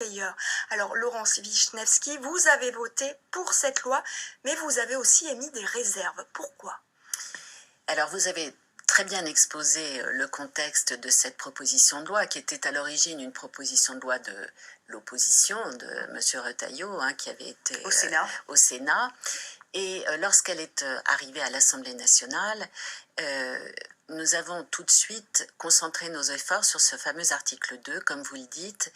D'ailleurs. Alors, Laurence Wisniewski, vous avez voté pour cette loi, mais vous avez aussi émis des réserves. Pourquoi? Alors, vous avez très bien exposé le contexte de cette proposition de loi, qui était à l'origine une proposition de loi de l'opposition, de M. Retailleau, qui avait été Au Sénat. Et lorsqu'elle est arrivée à l'Assemblée nationale, nous avons tout de suite concentré nos efforts sur ce fameux article 2, comme vous le dites.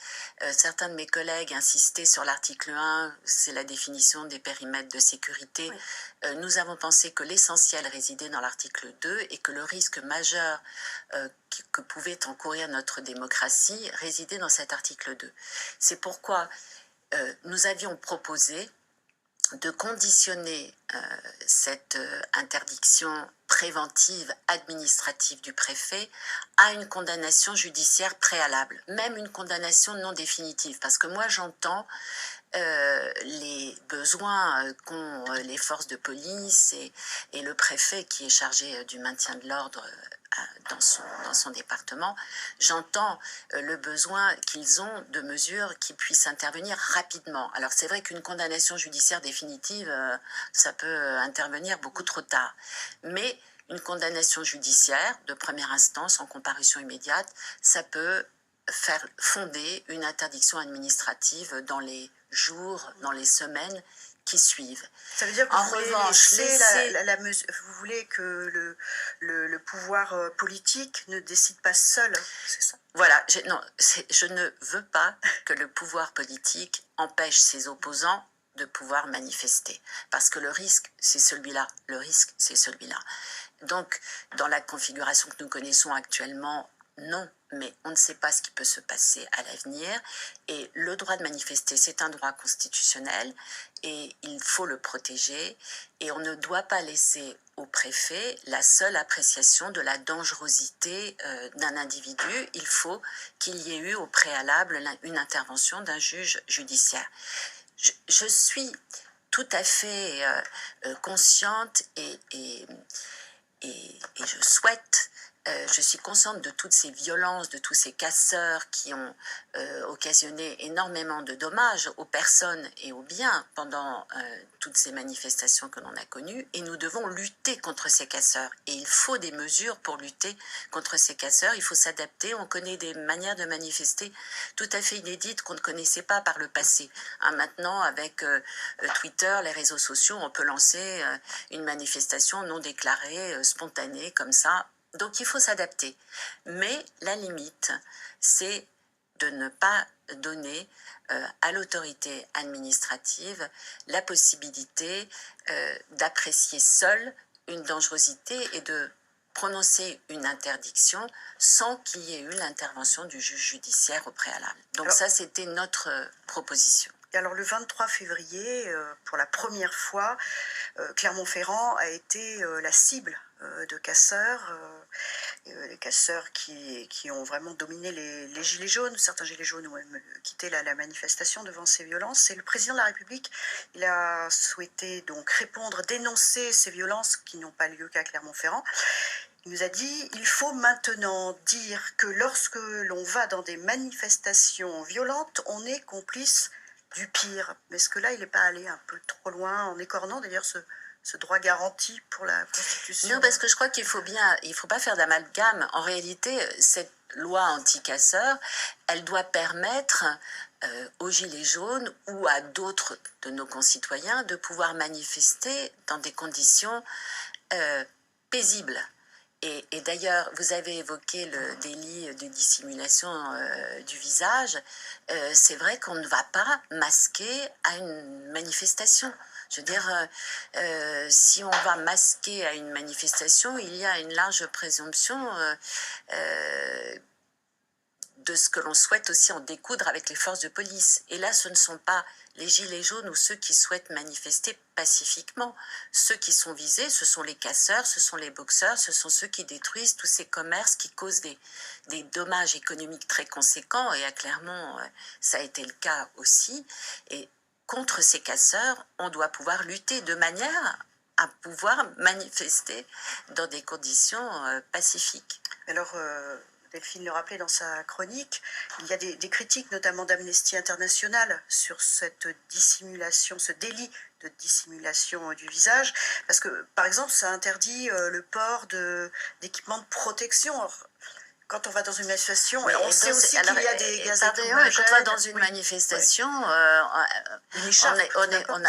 Certains de mes collègues insistaient sur l'article 1, c'est la définition des périmètres de sécurité. Oui. Nous avons pensé que l'essentiel résidait dans l'article 2 et que le risque majeur que pouvait encourir notre démocratie résidait dans cet article 2. C'est pourquoi nous avions proposé de conditionner cette interdiction préventive administrative du préfet à une condamnation judiciaire préalable, même une condamnation non définitive, parce que moi j'entends les besoins qu'ont les forces de police et le préfet qui est chargé du maintien de l'ordre dans son département. J'entends le besoin qu'ils ont de mesures qui puissent intervenir rapidement. Alors c'est vrai qu'une condamnation judiciaire définitive, ça peut intervenir beaucoup trop tard. Mais une condamnation judiciaire de première instance en comparution immédiate, ça peut faire fonder une interdiction administrative dans les jours, dans les semaines qui suivent. Ça veut dire que vous voulez que le pouvoir politique ne décide pas seul, c'est ça? Voilà, je ne veux pas que le pouvoir politique empêche ses opposants de pouvoir manifester, parce que le risque, c'est celui-là. Le risque, c'est celui-là. Donc, dans la configuration que nous connaissons actuellement, non, mais on ne sait pas ce qui peut se passer à l'avenir. Et le droit de manifester, c'est un droit constitutionnel et il faut le protéger. Et on ne doit pas laisser au préfet la seule appréciation de la dangerosité d'un individu. Il faut qu'il y ait eu au préalable une intervention d'un juge judiciaire. Je suis tout à fait consciente et je souhaite, je suis consciente de toutes ces violences, de tous ces casseurs qui ont occasionné énormément de dommages aux personnes et aux biens pendant toutes ces manifestations que l'on a connues, et nous devons lutter contre ces casseurs. Et il faut des mesures pour lutter contre ces casseurs, il faut s'adapter. On connaît des manières de manifester tout à fait inédites qu'on ne connaissait pas par le passé. Maintenant, avec Twitter, les réseaux sociaux, on peut lancer une manifestation non déclarée, spontanée, comme ça. Donc il faut s'adapter. Mais la limite, c'est de ne pas donner à l'autorité administrative la possibilité d'apprécier seule une dangerosité et de prononcer une interdiction sans qu'il y ait eu l'intervention du juge judiciaire au préalable. Donc ça, c'était notre proposition. Et alors le 23 février, pour la première fois, Clermont-Ferrand a été la cible de casseurs, les casseurs qui ont vraiment dominé les gilets jaunes. Certains gilets jaunes ont même quitté la manifestation devant ces violences. Et le président de la République, il a souhaité donc répondre, dénoncer ces violences qui n'ont pas lieu qu'à Clermont-Ferrand. Il nous a dit « Il faut maintenant dire que lorsque l'on va dans des manifestations violentes, on est complice du pire ». Mais est-ce que là, il n'est pas allé un peu trop loin en écornant d'ailleurs ce droit garanti pour la Constitution? Non, parce que je crois qu'il faut pas faire d'amalgame. En réalité, cette loi anti-casseurs, elle doit permettre aux Gilets jaunes ou à d'autres de nos concitoyens de pouvoir manifester dans des conditions paisibles. Et d'ailleurs, vous avez évoqué le délit de dissimulation du visage. C'est vrai qu'on ne va pas masquer à une manifestation. Je veux dire, si on va masquer à une manifestation, il y a une large présomption de ce que l'on souhaite aussi en découdre avec les forces de police. Et là, ce ne sont pas les gilets jaunes ou ceux qui souhaitent manifester pacifiquement. Ceux qui sont visés, ce sont les casseurs, ce sont les boxeurs, ce sont ceux qui détruisent tous ces commerces qui causent des dommages économiques très conséquents. Et à Clermont, ça a été le cas aussi. Et contre ces casseurs, on doit pouvoir lutter de manière à pouvoir manifester dans des conditions pacifiques. Alors, Delphine le rappelait dans sa chronique, il y a des critiques, notamment d'Amnesty International, sur cette dissimulation, ce délit de dissimulation du visage, parce que, par exemple, ça interdit le port d'équipements de protection. Alors, quand on va dans une manifestation, Mais on sait aussi qu'il y a des gaz lacrymogènes. quand on va dans une manifestation, Une écharpe,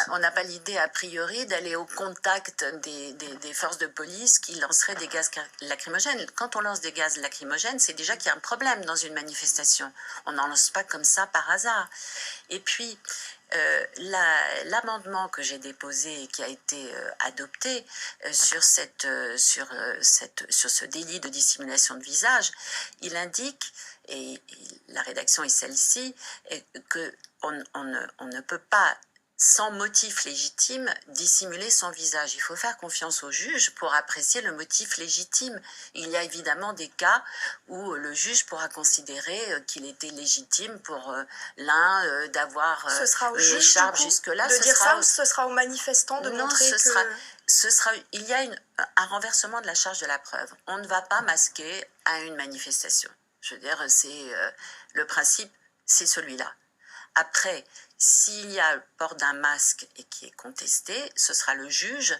on n'a pas l'idée a priori d'aller au contact des forces de police qui lanceraient des gaz lacrymogènes. Quand on lance des gaz lacrymogènes, c'est déjà qu'il y a un problème dans une manifestation. On n'en lance pas comme ça par hasard. Et puis, l'amendement que j'ai déposé et qui a été adopté sur ce délit de dissimulation de visage, il indique, et la rédaction est celle-ci, qu'on ne peut pas, sans motif légitime, dissimuler son visage. Il faut faire confiance au juge pour apprécier le motif légitime. Il y a évidemment des cas où le juge pourra considérer qu'il était légitime pour l'un d'avoir une écharpe jusque-là. De dire ça, ou ce sera aux manifestants de montrer que... Il y a un renversement de la charge de la preuve. On ne va pas masquer à une manifestation. Je veux dire, le principe, c'est celui-là. Après, s'il y a le port d'un masque et qui est contesté, ce sera le juge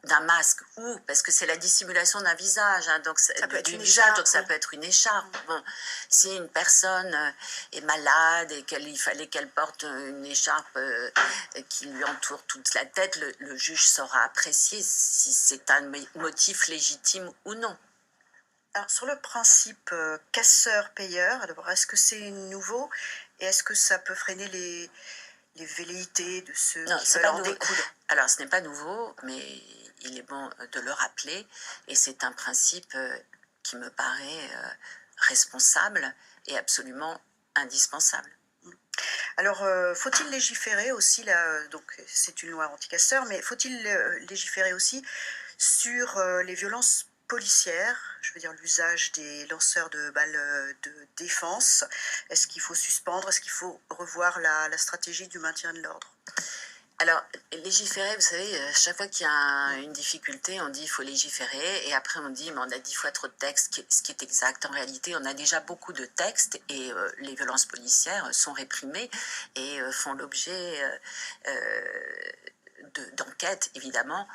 d'un masque ou parce que c'est la dissimulation d'un visage, hein, donc ça peut être une écharpe, donc ça peut être une écharpe. Bon, si une personne est malade et il fallait qu'elle porte une écharpe qui lui entoure toute la tête, le juge saura apprécier si c'est un motif légitime ou non. Alors, sur le principe casseur-payeur, d'abord, est-ce que c'est nouveau et est-ce que ça peut freiner les velléités de ceux qui veulent en découdre? Alors, ce n'est pas nouveau, mais il est bon de le rappeler, et c'est un principe qui me paraît responsable et absolument indispensable. Alors, faut-il légiférer aussi, là, donc c'est une loi anti-casseur, mais faut-il légiférer aussi sur les violences policières, je veux dire l'usage des lanceurs de balles de défense? Est-ce qu'il faut suspendre? Est-ce qu'il faut revoir la stratégie du maintien de l'ordre? Alors, légiférer, vous savez, chaque fois qu'il y a une difficulté, on dit il faut légiférer, et après on dit mais on a 10 fois trop de textes, ce qui est exact. En réalité, on a déjà beaucoup de textes, et les violences policières sont réprimées et font l'objet d'enquêtes, évidemment.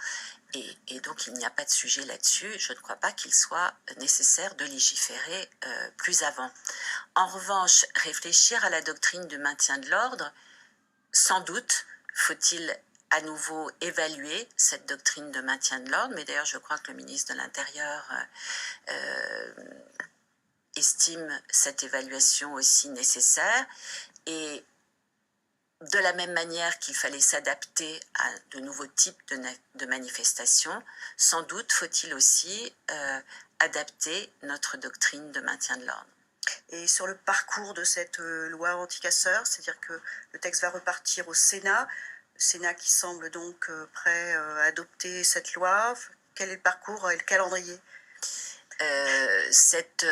Et donc, il n'y a pas de sujet là-dessus. Je ne crois pas qu'il soit nécessaire de légiférer plus avant. En revanche, réfléchir à la doctrine du maintien de l'ordre, sans doute, faut-il à nouveau évaluer cette doctrine de maintien de l'ordre, mais d'ailleurs je crois que le ministre de l'Intérieur estime cette évaluation aussi nécessaire, et de la même manière qu'il fallait s'adapter à de nouveaux types de manifestations, sans doute faut-il aussi adapter notre doctrine de maintien de l'ordre. Et sur le parcours de cette loi anti-casseurs, c'est-à-dire que le texte va repartir au Sénat, le Sénat qui semble donc prêt à adopter cette loi. Quel est le parcours et le calendrier? Cette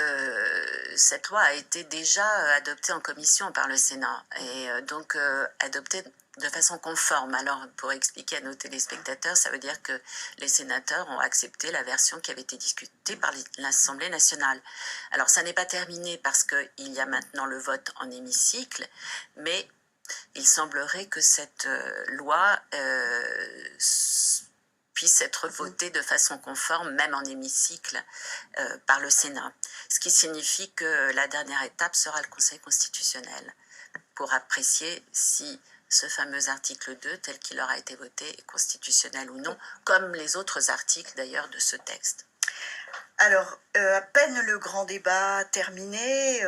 loi a été déjà adoptée en commission par le Sénat, et donc adoptée de façon conforme. Alors, pour expliquer à nos téléspectateurs, ça veut dire que les sénateurs ont accepté la version qui avait été discutée par l'Assemblée nationale. Alors, ça n'est pas terminé parce qu'il y a maintenant le vote en hémicycle, mais il semblerait que cette loi puisse être votée de façon conforme, même en hémicycle, par le Sénat. Ce qui signifie que la dernière étape sera le Conseil constitutionnel pour apprécier si ce fameux article 2, tel qu'il aura été voté, est constitutionnel ou non, comme les autres articles d'ailleurs de ce texte. Alors, à peine le grand débat terminé,